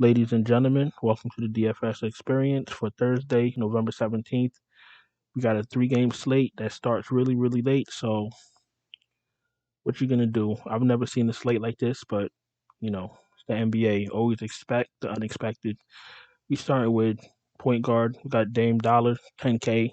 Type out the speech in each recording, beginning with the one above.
Ladies and gentlemen, welcome to the DFS experience for Thursday, November 17th. We got a 3 game slate that starts really, really late. So, what you gonna do? I've never seen a slate like this, but it's the NBA. Always expect the unexpected. We started with point guard. We got Dame Dollar, 10K.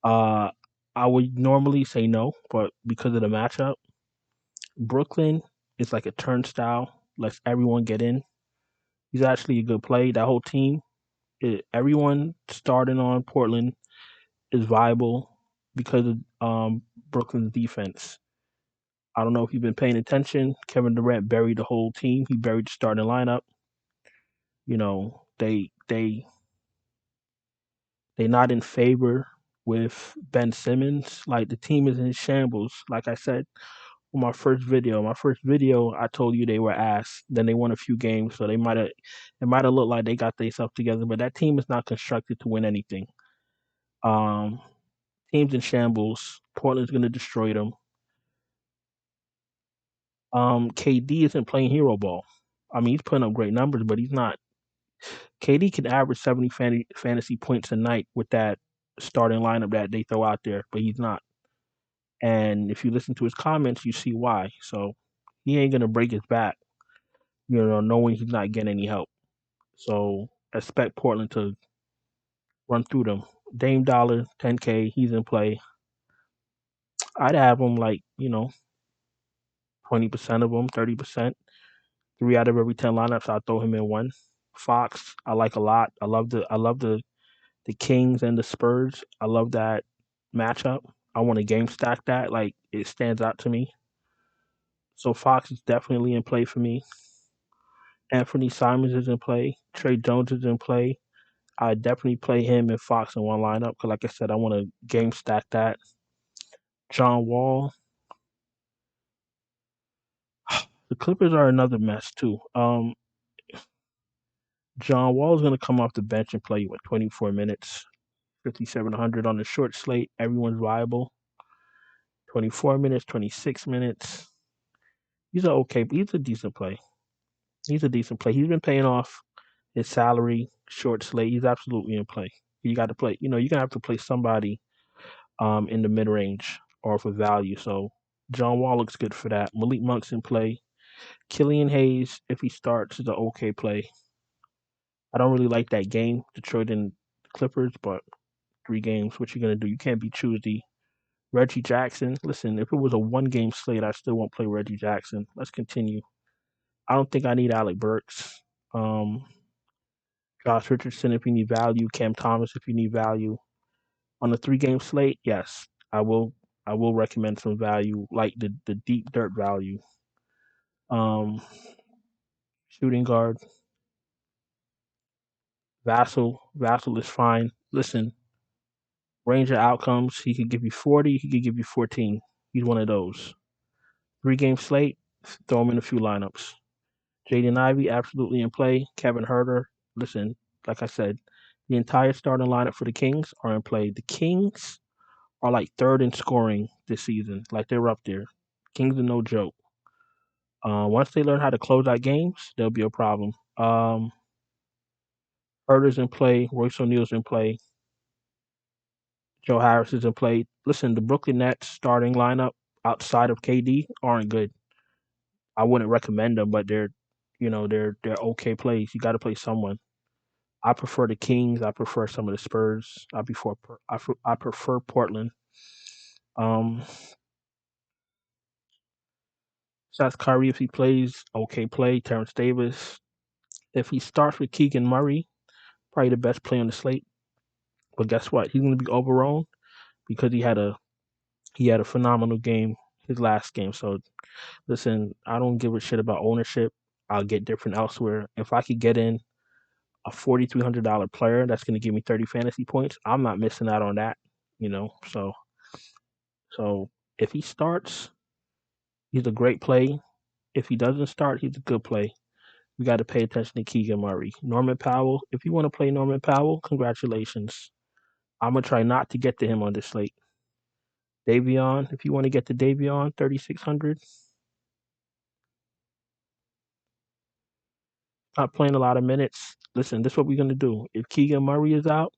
Uh, I would normally say no, but because of the matchup, Brooklyn is like a turnstile. Lets everyone get in. He's actually a good play. That whole team, everyone starting on Portland is viable because of Brooklyn's defense. I don't know if you've been paying attention. Kevin Durant buried the whole team. He buried the starting lineup. They not in favor with Ben Simmons. Like the team is in shambles. Like I said on my first video. I told you they were ass. Then they won a few games, so it might have looked like they got themselves together. But that team is not constructed to win anything. Um, Teams in shambles. Portland's gonna destroy them. KD isn't playing hero ball. I mean, he's putting up great numbers, but he's not. KD can average 70 fantasy points a night with that starting lineup that they throw out there, but he's not. And if you listen to his comments, you see why. So he ain't gonna break his back, knowing he's not getting any help. So expect Portland to run through them. Dame Dollar, 10K, he's in play. I'd have him like 20% of them, 30%. 3 out of every 10 lineups, I'll throw him in one. Fox, I like a lot. I love the Kings and the Spurs. I love that matchup. I want to game stack that. Like it stands out to me. So Fox is definitely in play for me. Anthony Simons is in play. Trey Jones is in play. I definitely play him and Fox in one lineup because, like I said, I want to game stack that. John Wall. The Clippers are another mess too. John Wall is going to come off the bench and play 24 minutes, 5,700 on the short slate. Everyone's viable. 24 minutes, 26 minutes. He's a okay, he's a decent play. He's a decent play. He's been paying off his salary, short slate. He's absolutely in play. You got to play. You're gonna have to play somebody in the mid range or for value. So John Wall looks good for that. Malik Monk's in play. Killian Hayes, if he starts, is an okay play. I don't really like that game, Detroit and Clippers, but 3 games. What you gonna do? You can't be choosy. Reggie Jackson. Listen, if it was a 1 game slate, I still won't play Reggie Jackson. Let's continue. I don't think I need Alec Burks. Um, Josh Richardson if you need value. Cam Thomas if you need value. On a 3 game slate, yes, I will. I will recommend some value, like the deep dirt value. Um, Shooting guard. Vassell is fine. Listen, range of outcomes. He could give you 40. He could give you 14. He's one of those. 3 game slate. Throw him in a few lineups. Jaden Ivey absolutely in play. Kevin Herter. Listen, like I said, the entire starting lineup for the Kings are in play. The Kings are like third in scoring this season. Like they're up there. Kings are no joke. Once they learn how to close out games, there'll be a problem. Herter's in play. Royce O'Neal's in play. Joe Harris is in play. Listen, the Brooklyn Nets starting lineup outside of KD aren't good. I wouldn't recommend them, but they're okay plays. You got to play someone. I prefer the Kings. I prefer some of the Spurs. I prefer Portland. Um, Seth Curry, if he plays, okay play. Terrence Davis. If he starts with Keegan Murray, probably the best play on the slate. But guess what? He's going to be overowned because he had a phenomenal game his last game. So listen, I don't give a shit about ownership. I'll get different elsewhere. If I could get in a $4,300 player that's going to give me 30 fantasy points, I'm not missing out on that. So if he starts, he's a great play. If he doesn't start, he's a good play. We got to pay attention to Keegan Murray. Norman Powell, if you want to play Norman Powell, congratulations. I'm going to try not to get to him on this slate. Davion, if you want to get to Davion, 3,600. not playing a lot of minutes. Listen, this is what we're gonna do. If Keegan Murray is out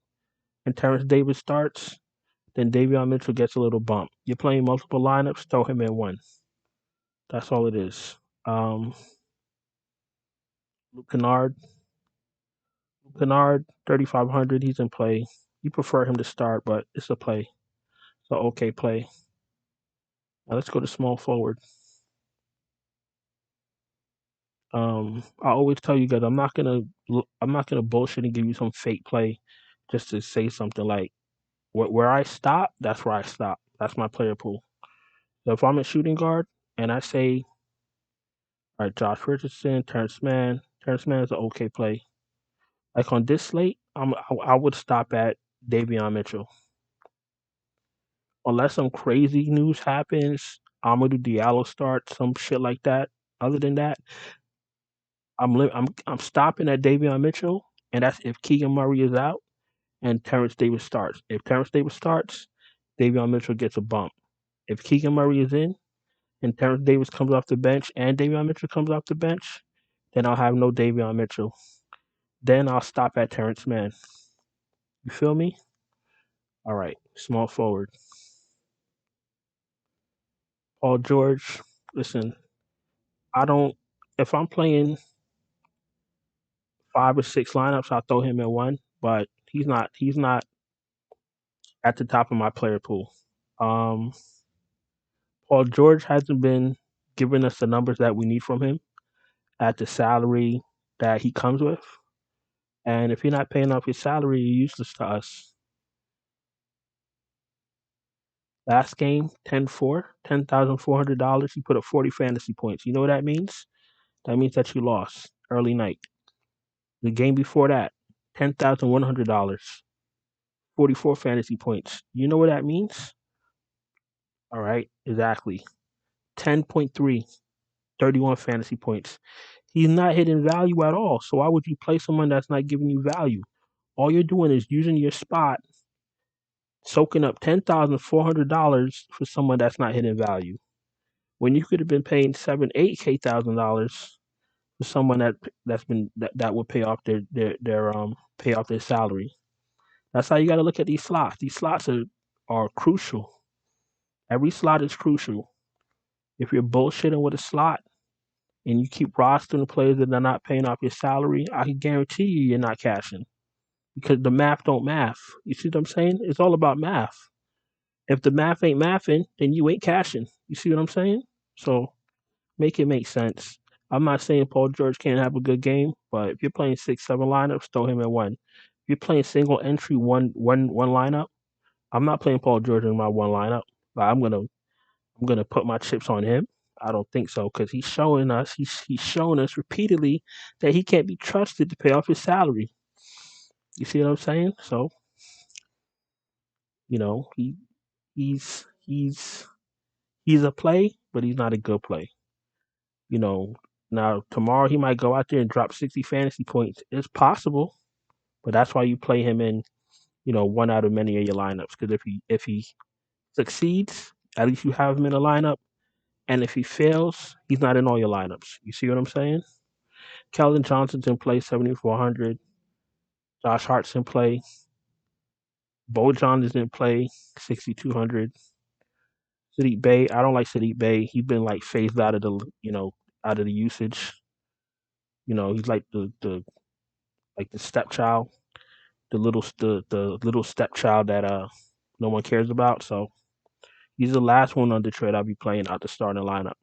and Terrence Davis starts, then Davion Mitchell gets a little bump. You're playing multiple lineups, throw him in one. That's all it is. Um, Luke Kennard, 3,500. He's in play. You prefer him to start, but it's a play. It's an okay play. Now let's go to small forward. I always tell you guys, I'm not gonna bullshit and give you some fake play just to say something like where I stop. That's where I stop. That's my player pool. So if I'm a shooting guard and I say, all right, Josh Richardson, Terrence Mann is an okay play. Like on this slate, I would stop at Davion Mitchell. Unless some crazy news happens, Amadou Diallo starts, some shit like that. Other than that, I'm stopping at Davion Mitchell, and that's if Keegan Murray is out and Terrence Davis starts. If Terrence Davis starts, Davion Mitchell gets a bump. If Keegan Murray is in and Terrence Davis comes off the bench and Davion Mitchell comes off the bench, then I'll have no Davion Mitchell. Then I'll stop at Terrence Mann. You feel me? All right, small forward. Paul George, listen, I don't. If I'm playing 5 or 6 lineups, I'll throw him in one. But he's not. He's not at the top of my player pool. Um, Paul George hasn't been giving us the numbers that we need from him at the salary that he comes with. And if you're not paying off his salary, you're useless to us. Last game, 10-4, $10,400. He put up 40 fantasy points. You know what that means? That means that you lost early night. The game before that, $10,100, 44 fantasy points. You know what that means? All right, exactly. 10.3, 31 fantasy points. He's not hitting value at all. So why would you play someone that's not giving you value? All you're doing is using your spot, soaking up $10,400 for someone that's not hitting value. When you could have been paying $7,000, $8,000 for someone that would pay off their pay off their salary. That's how you got to look at these slots. These slots are crucial. Every slot is crucial. If you're bullshitting with a slot and you keep rostering players that are not paying off your salary, I can guarantee you're not cashing because the math don't math. You see what I'm saying? It's all about math. If the math ain't mathing, then you ain't cashing. You see what I'm saying? So make it make sense. I'm not saying Paul George can't have a good game, but if you're playing 6, 7 lineups, throw him in one. If you're playing single entry one lineup, I'm not playing Paul George in my one lineup. But I'm gonna put my chips on him. I don't think so because he's showing us repeatedly that he can't be trusted to pay off his salary. You see what I'm saying? So he's he's a play, but he's not a good play. You know, now tomorrow he might go out there and drop 60 fantasy points. It's possible, but that's why you play him in, one out of many of your lineups. Because if he succeeds, at least you have him in a lineup. And if he fails, he's not in all your lineups. You see what I'm saying? Keldon Johnson's in play 7,400. Josh Hart's in play. Bojan is in play 6,200. Sadiq Bey, I don't like Sadiq Bey. He's been like phased out of the usage. He's like the stepchild, the little stepchild that no one cares about. So he's the last one on Detroit I'll be playing out the starting lineup.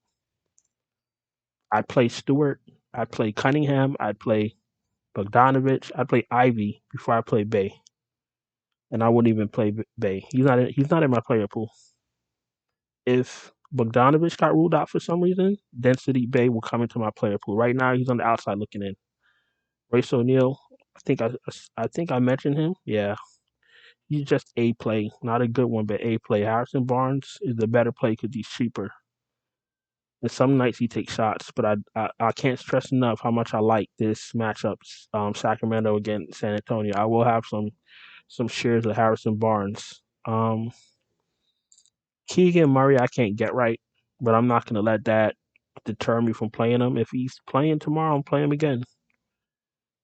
I'd play Stewart. I'd play Cunningham. I'd play Bogdanovich. I'd play Ivy before I play Bay, and I wouldn't even play Bay. He's not in my player pool. If Bogdanovich got ruled out for some reason, then Sadiq Bay will come into my player pool. Right now, he's on the outside looking in. Royce O'Neal, I think I mentioned him. Yeah, he's just a play, not a good one, but a play. Harrison Barnes is the better play because he's cheaper. And some nights he takes shots, but I can't stress enough how much I like this matchup. Sacramento against San Antonio. I will have some shares of Harrison Barnes. Keegan Murray, I can't get right, but I'm not gonna let that deter me from playing him. If he's playing tomorrow, I'm playing him again.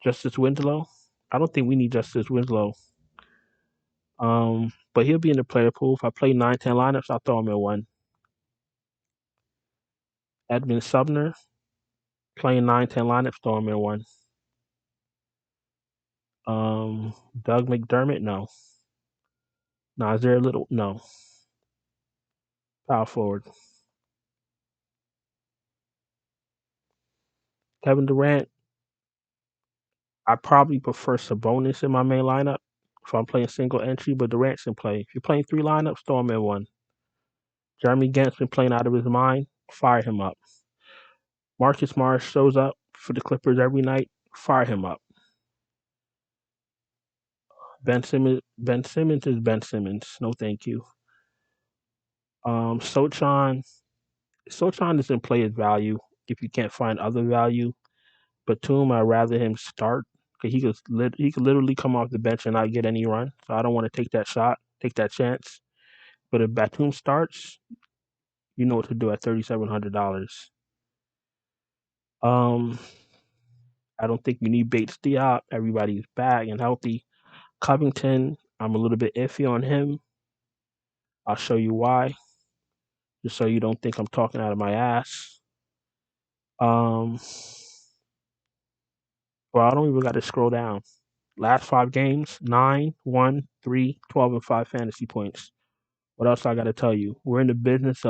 Justice Winslow. I don't think we need Justice Winslow. But he'll be in the player pool. If I play 9-10 lineups, I'll throw him in one. Edmund Sumner, playing 9-10 lineups, throw him in one. Doug McDermott, no. Nazir Little, no. Power forward. Kevin Durant, I probably prefer Sabonis in my main lineup if I'm playing single entry, but Durant's in play. If you're playing 3 lineups, throw him in one. Jeremy Gant's been playing out of his mind, fire him up. Marcus Morris shows up for the Clippers every night, fire him up. Ben Simmons is Ben Simmons. No, thank you. Sochan is in play at value if you can't find other value. Batum, I'd rather him start because he could literally come off the bench and not get any run. So I don't want to take that shot, take that chance. But if Batum starts, you know what to do at $3,700. I don't think we need Bates Diop. Everybody's back and healthy. Covington, I'm a little bit iffy on him. I'll show you why, just so you don't think I'm talking out of my ass. Well, I don't even got to scroll down. Last 5 games, 9, 1, 3, 12, and 5 fantasy points. What else I got to tell you? We're in the business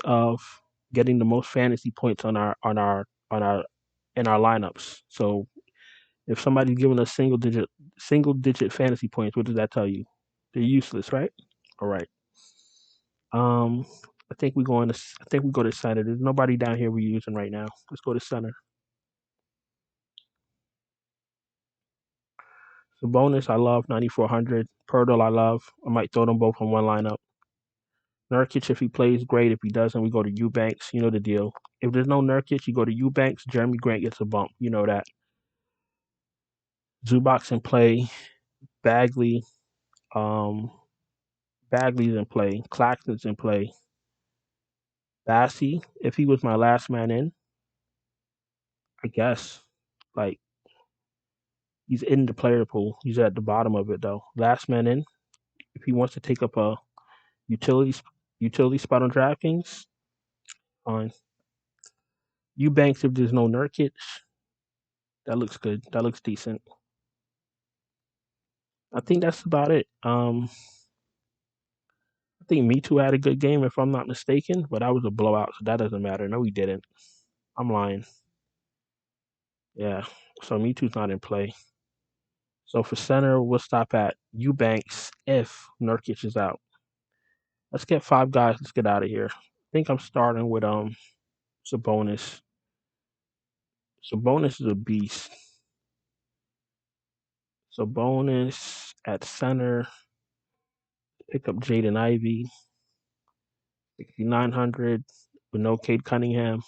of getting the most fantasy points in our lineups. So if somebody's giving us single digit fantasy points, what does that tell you? They're useless, right? All right. I think we go to center. There's nobody down here we're using right now. Let's go to center. So bonus, I love 9,400. Pirtle, I love. I might throw them both on one lineup. Nurkic, if he plays, great. If he doesn't, we go to Eubanks. You know the deal. If there's no Nurkic, you go to Eubanks. Jeremy Grant gets a bump. You know that. Zubac's in play. Bagley. Bagley's in play. Claxton's in play. Bassey, if he was my last man in, I guess. Like, he's in the player pool. He's at the bottom of it, though. Last man in. If he wants to take up a utility spot on DraftKings, fine. Eubanks, if there's no Nurkic, that looks good. That looks decent. I think that's about it. I think Me Too had a good game, if I'm not mistaken, but that was a blowout, so that doesn't matter. No, he didn't. I'm lying. Yeah, so Me Too's not in play. So for center, we'll stop at Eubanks if Nurkic is out. Let's get 5 guys. Let's get out of here. I think I'm starting with Sabonis. Sabonis is a beast. Sabonis at center. Pick up Jaden Ivey. 6,900 with no Cade Cunningham.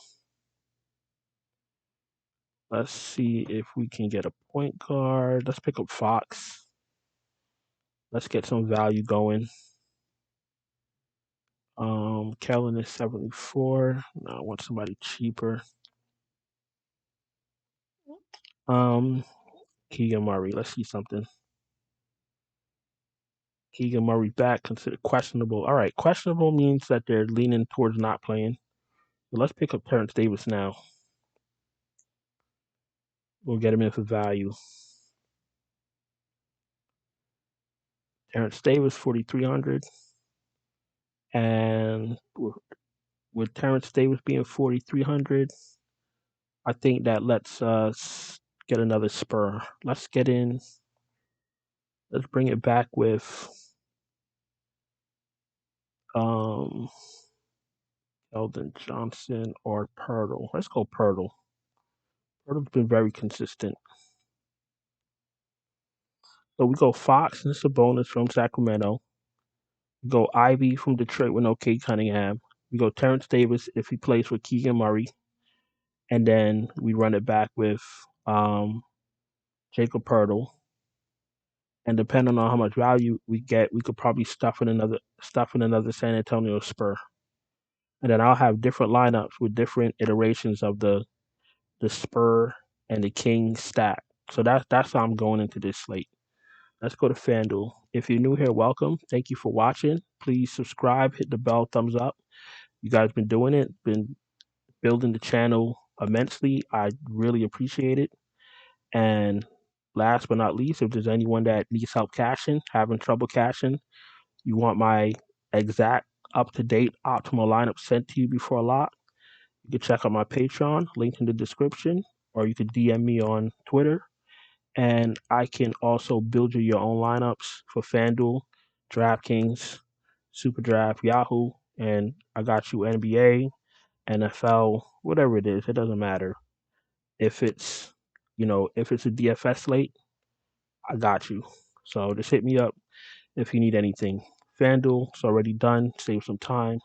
Let's see if we can get a point guard. Let's pick up Fox. Let's get some value going. Kellen is 74. No, I want somebody cheaper. Keegan Murray. Let's see something. Keegan Murray back, considered questionable. All right, questionable means that they're leaning towards not playing. So let's pick up Terrence Davis now. We'll get him in for value. Terrence Davis, 4,300. And with Terrence Davis being 4,300, I think that lets us get another spur. Let's get in. Let's bring it back with Eldon Johnson or Pirtle. Let's go Pirtle. Pirtle's been very consistent. So we go Fox, and it's a bonus from Sacramento. We go Ivy from Detroit with no Cade Cunningham. We go Terrence Davis if he plays with Keegan Murray. And then we run it back with Jacob Pirtle. And depending on how much value we get, we could probably stuff in another San Antonio Spur. And then I'll have different lineups with different iterations of the Spur and the King stack. So that's how I'm going into this slate. Let's go to FanDuel. If you're new here, welcome. Thank you for watching. Please subscribe, hit the bell, thumbs up. You guys been doing it, been building the channel immensely. I really appreciate it. And last but not least, if there's anyone that needs help cashing, having trouble cashing, you want my exact up-to-date optimal lineup sent to you before a lot, you can check out my Patreon, link in the description, or you can DM me on Twitter. And I can also build you your own lineups for FanDuel, DraftKings, Super Draft, Yahoo, and I got you NBA, NFL, whatever it is, it doesn't matter. If it's, if it's a DFS slate, I got you. So just hit me up if you need anything. FanDuel, it's already done. Save some time.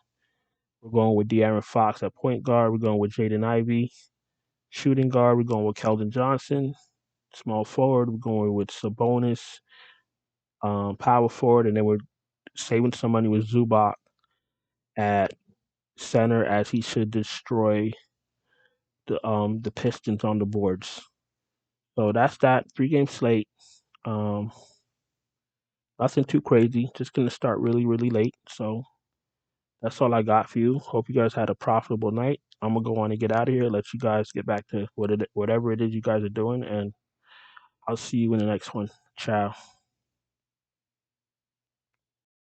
We're going with De'Aaron Fox at point guard. We're going with Jaden Ivey. Shooting guard, we're going with Keldon Johnson. Small forward, we're going with Sabonis. Power forward, and then we're saving some money with Zubac at center, as he should destroy the Pistons on the boards. So that's that 3-game slate. Um, Nothing too crazy. Just gonna start really, really late. So that's all I got for you. Hope you guys had a profitable night. I'm gonna go on and get out of here. Let you guys get back to whatever it is you guys are doing, and I'll see you in the next one. Ciao.